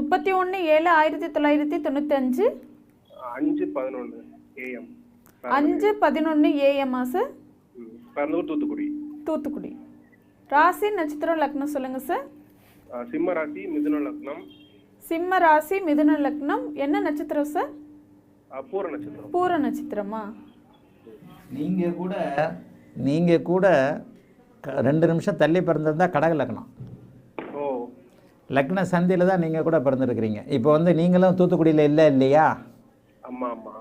31/7/1995 5:11 AM. 5:11 AM sir? Parandur, Thoothukudi. Thoothukudi. ராசி நட்சத்திரம் லக்னம் சொல்லுங்க சார். சிம்ம ராசி, மிதுன லக்னம். சிம்ம ராசி, மிதுன லக்னம். என்ன நட்சத்திரம் சார்? பூர நட்சத்திரம். பூர நட்சத்திரமா? நீங்கள் கூட 2 நிமிஷம் தள்ளி பிறந்திருந்தா கடக லக்னம். ஓ, லக்ன சந்தியில் தான் நீங்கள் கூட பிறந்திருக்கிறீங்க. இப்போ வந்து நீங்களும் தூத்துக்குடியில் இல்லையா? ஆமா ஆமா.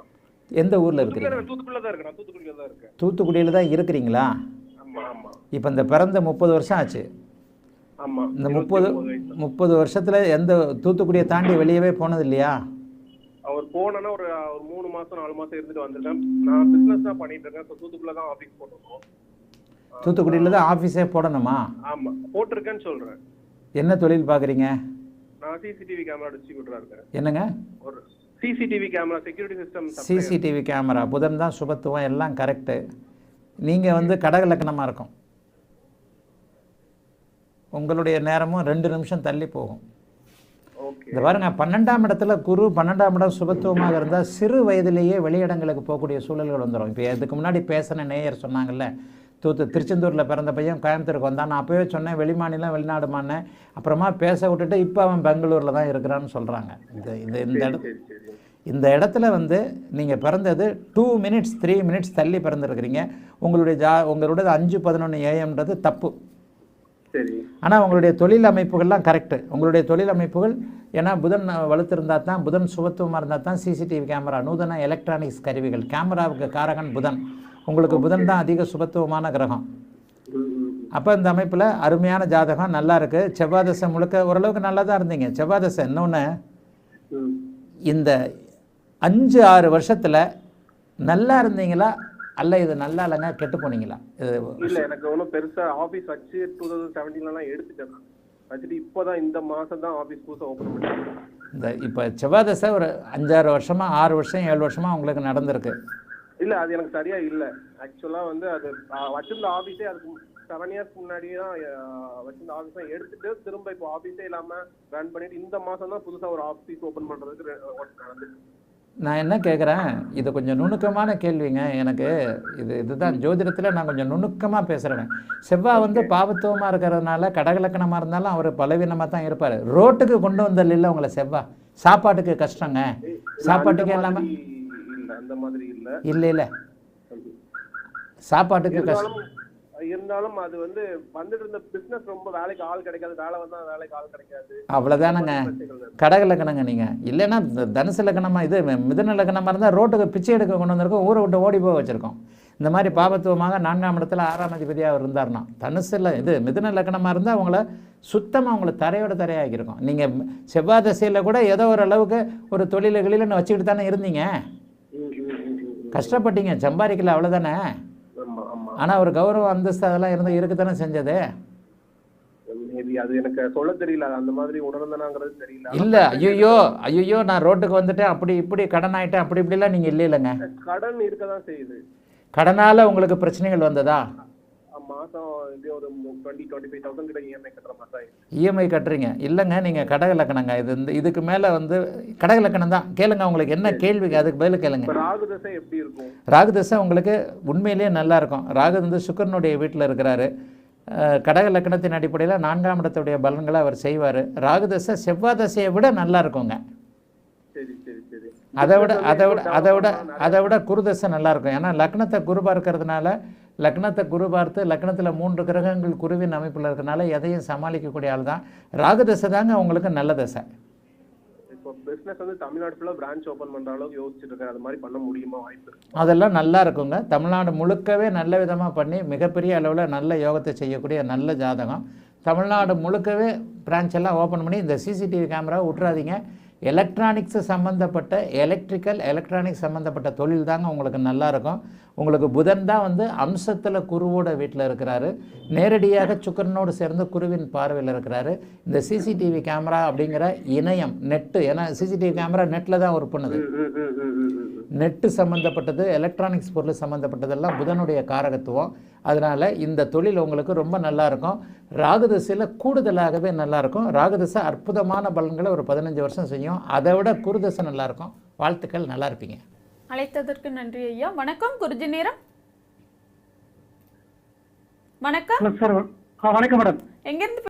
எந்த ஊரில் இருக்கிறீங்க? தூத்துக்குடியில தான் இருக்கேன். தூத்துக்குடியில தான் இருக்கேன். தூத்துக்குடியில் தான் இருக்கிறீங்களா? ஆமா ஆமா. இப்போ இந்த பிறந்த 30 வருஷம் ஆச்சு. ஆமா. இந்த 30 வருஷத்தில் எந்த தூத்துக்குடியை தாண்டி வெளியவே போனது இல்லையா? அவர் போனா ஒரு 3 மாசம் 4 மாசம் இருந்துட்டு வந்திருக்கேன். நான் பிசினஸ் தான் பண்ணிட்டு இருக்கேன். தூத்துக்குடியில தான் ஆபீஸ் போட்டிருக்கோம். தூத்துக்குடியில் தான் ஆஃபீஸே போடணுமா? ஆமா, போட்டிருக்கேன்னு சொல்றேன். என்ன தொழில் பார்க்குறீங்க? நான் சிசிடிவி கேமரா டிஸ்ட்ரிபியூட்டரா இருக்கேன். என்னங்க? ஒரு CCTV camera security system. CCTV camera. புதன் தான் சுபத்துவம், எல்லாம் கரெக்டு. நீங்கள் வந்து கடக லக்னமாக இருக்கும். உங்களுடைய நேரமும் 2 நிமிஷம் தள்ளி போகும். இந்த பாருங்க, 12ஆம் இடத்துல குரு, 12ஆம் இடம் சுபத்துவமாக இருந்தால் சிறு வயதிலேயே வெளியிடங்களுக்கு போகக்கூடிய சூழல்கள் வந்துடும். இப்போ இதுக்கு முன்னாடி பேசின நேயர் சொன்னாங்கல்ல, திருச்செந்தூரில் பிறந்த பையன் கோயம்புத்தூருக்கு வந்தான். நான் அப்போவே சொன்னேன் வெளிமாநிலம் வெளிநாடுமானேன். அப்புறமா பேச விட்டுட்டு இப்போ அவன் பெங்களூரில் தான் இருக்கிறான்னு சொல்கிறாங்க. இந்த இடத்துல வந்து நீங்கள் பிறந்தது 2 மினிட்ஸ் 3 மினிட்ஸ் தள்ளி பிறந்திருக்கிறீங்க. உங்களுடைய 5:11 AM தப்பு. ஆனால் உங்களுடைய தொழில் அமைப்புகள்லாம் கரெக்டு. உங்களுடைய தொழில் அமைப்புகள் ஏன்னா புதன் வலுத்திருந்தால் தான், புதன் சுபத்துவமாக இருந்தால் தான் சிசிடிவி கேமரா, நூதன எலக்ட்ரானிக்ஸ் கருவிகள், கேமராவுக்கு காரகன் புதன். உங்களுக்கு புதன் தான் அதிக சுபத்துவமான கிரகம். அப்போ இந்த அமைப்பில் அருமையான ஜாதகம் நல்லா இருக்குது. செவ்வாதசை முழுக்க ஓரளவுக்கு நல்லா தான் இருந்தீங்க. செவ்வாதசை இன்னொன்று, இந்த 5-6 வருஷத்தில் நல்லா இருந்தீங்களா அல்ல இது நல்லா இல்லைங்க கெட்டு போனீங்களா? இல்ல, எனக்கு ஒன்றும் பெருசா ஆபீஸ் வச்சு 2017 எடுத்துட்டேன். வச்சுட்டு இப்போதான் இந்த மாசம் தான் ஆபீஸ் புதுசாக ஓப்பன் பண்ணிருக்கேன். இந்த இப்போ செவ்வாதசை ஒரு 5-6 வருஷமா, 6 வருஷம் 7 வருஷமா உங்களுக்கு நடந்திருக்கு. இல்ல, அது எனக்கு சரியா இல்ல. ஆக்சுவலா வந்து அது வச்சிருந்த ஆபீஸே அதுக்கு 7 இயர்ஸ் முன்னாடியே தான் வச்சிருந்த ஆபீஸ் தான் எடுத்துட்டு திரும்ப இப்போ ஆபீஸே இல்லாம ரன் பண்ணிட்டு இந்த மாசம் தான் புதுசா ஒரு ஆபீஸ் ஓப்பன் பண்றதுக்கு நடந்துச்சு. நான் என்ன கேட்குறேன், இது கொஞ்சம் நுணுக்கமான கேள்விங்க. எனக்கு இதுதான் ஜோதிடத்தில் நான் கொஞ்சம் நுணுக்கமாக பேசுகிறேன். செவ்வாய் வந்து பாவத்துவமாக இருக்கிறதுனால கடகலக்கணமாக இருந்தாலும் அவர் பலவீனமாக தான் இருப்பார். ரோட்டுக்கு கொண்டு வந்தல இல்லை உங்களை செவ்வாய். சாப்பாட்டுக்கு கஷ்டங்க, சாப்பாட்டுக்கு எல்லாமே இல்லை சாப்பாட்டுக்கு கஷ்டம் இருந்தாலும் அது வந்து வந்துட்டு இருந்த பிசினஸ் ரொம்ப வேலைக்கு ஆள் கிடைக்காது. வேலை வந்தா வேலைக்கு ஆள் கிடைக்காது. அவ்வளோதானங்க. கடக லக்கணங்க நீங்கள். இல்லைன்னா தனுசு லக்கணமாக இது மிதுன லக்கணமாக இருந்தால் ரோட்டுக்கு பிச்சை எடுக்க கொண்டு வந்திருக்கோம், ஊரை விட்டு ஓடி போக வச்சுருக்கோம். இந்த மாதிரி பாபத்துவமாக 4ஆம் இடத்துல 6ஆம் அதிபதியாக அவர் இருந்தார்னா, தனுசில் இது மிதுன லக்கணமாக இருந்தால் அவங்கள சுத்தமாக அவங்கள தரையோட தரையாகிருக்கும். நீங்கள் செவ்வாய் தசையில் கூட ஏதோ ஒரு அளவுக்கு ஒரு தொழில்களில்னு வச்சுக்கிட்டு தானே இருந்தீங்க. கஷ்டப்பட்டீங்க, சம்பாதிக்கல, அவ்வளோதானே. ஆனால் ஒரு கௌரவ அந்தஸ்து அதெல்லாம் இருக்குதானே செஞ்சது. அது எனக்கு சொல்ல தெரியல, அந்த மாதிரி உணர்ந்தனாங்கிறது தெரியல. இல்ல, ஐயோ நான் ரோட்டுக்கு வந்துட்டேன், அப்படி இப்படி கடன் ஆயிட்டேன், அப்படி இப்படிலாம் நீங்க இல்லைங்க. கடன் இருக்கதான் செய்யுது. கடனால உங்களுக்கு பிரச்சனைகள் வந்ததா? மாசம் ஒரு 20,000-25,000 கிட்ட இஎம்ஐ கட்டுற மாதிரி. இஎம்ஐ கட்டுறீங்க? இல்லைங்க, நீங்க கடக லக்கணங்க. இதுக்கு மேல வந்து கடக லக்கணம் தான். கேளுங்க, உங்களுக்கு என்ன கேள்விக்கு அதுக்கு பதில் கேளுங்க. ராகு தசை எப்படி இருக்கும்? ராகு தசை உங்களுக்கு உண்மையிலேயே நல்லா இருக்கும். ராகு வந்து சுக்கிரனுடைய வீட்டில் இருக்கிறாரு. கடக லக்கணத்தின் அடிப்படையில் 4ஆம் இடத்துடைய பலன்களை அவர் செய்வார். ராகு தசை செவ்வாய் தசையை விட நல்லா இருக்குங்க. அதை விட குரு தசை நல்லா இருக்கும். ஏன்னா லக்னத்தை குரு பார்க்கறதுனால, லக்னத்தை குரு பார்த்து லக்னத்தில் 3 கிரகங்கள் குருவின் அமைப்பில் இருக்கிறனால எதையும் சமாளிக்கக்கூடிய ஆள் தான். ராகு தசை தாங்க உங்களுக்கு நல்ல தசை. இப்போ பிசினஸ் வந்து தமிழ்நாடு ஃபுல்லாக பிரான்ச் ஓப்பன் பண்ணுற அளவுக்கு யோசிச்சுட்டு இருக்கேன். அது மாதிரி பண்ண முடியுமா? வாய்ப்பு இருக்கு? அதெல்லாம் நல்லா இருக்குங்க. தமிழ்நாடு முழுக்கவே நல்ல விதமாக பண்ணி மிகப்பெரிய அளவில் நல்ல யோகத்தை செய்யக்கூடிய நல்ல ஜாதகம். தமிழ்நாடு முழுக்கவே பிரான்ச் எல்லாம் ஓப்பன் பண்ணி இந்த சிசிடிவி கேமராவை விட்டுறாதீங்க. எலக்ட்ரானிக்ஸ் சம்மந்தப்பட்ட எலக்ட்ரானிக்ஸ் சம்மந்தப்பட்ட தொழில் தாங்க உங்களுக்கு நல்லாயிருக்கும். உங்களுக்கு புதன் தான் வந்து அம்சத்தில் குருவோட வீட்டில் இருக்கிறாரு. நேரடியாக சுக்கிரனோடு சேர்ந்து குருவின் பார்வையில் இருக்கிறாரு. இந்த சிசிடிவி கேமரா அப்படிங்கிற இணையம் நெட்டு, ஏன்னா சிசிடிவி கேமரா நெட்டில் தான் ஒர்க் பண்ணுது. நெட்டு சம்மந்தப்பட்டது, எலக்ட்ரானிக்ஸ் பொருள் சம்மந்தப்பட்டதெல்லாம் புதனுடைய காரகத்துவம். அதனால் இந்த தொழில் உங்களுக்கு ரொம்ப நல்லாயிருக்கும். ராகுதசையில் கூடுதலாகவே நல்லாயிருக்கும். ராகுதசை அற்புதமான பலன்களை ஒரு 15 வருஷம் செய்யும். அதை விட குருதசை நல்லாயிருக்கும். வாழ்த்துக்கள், நல்லா இருப்பீங்க. அழைத்ததற்கு நன்றி ஐயா. வணக்கம் குருஜி நேரம். வணக்கம். சார் வணக்கம் மேடம். எங்கேருந்து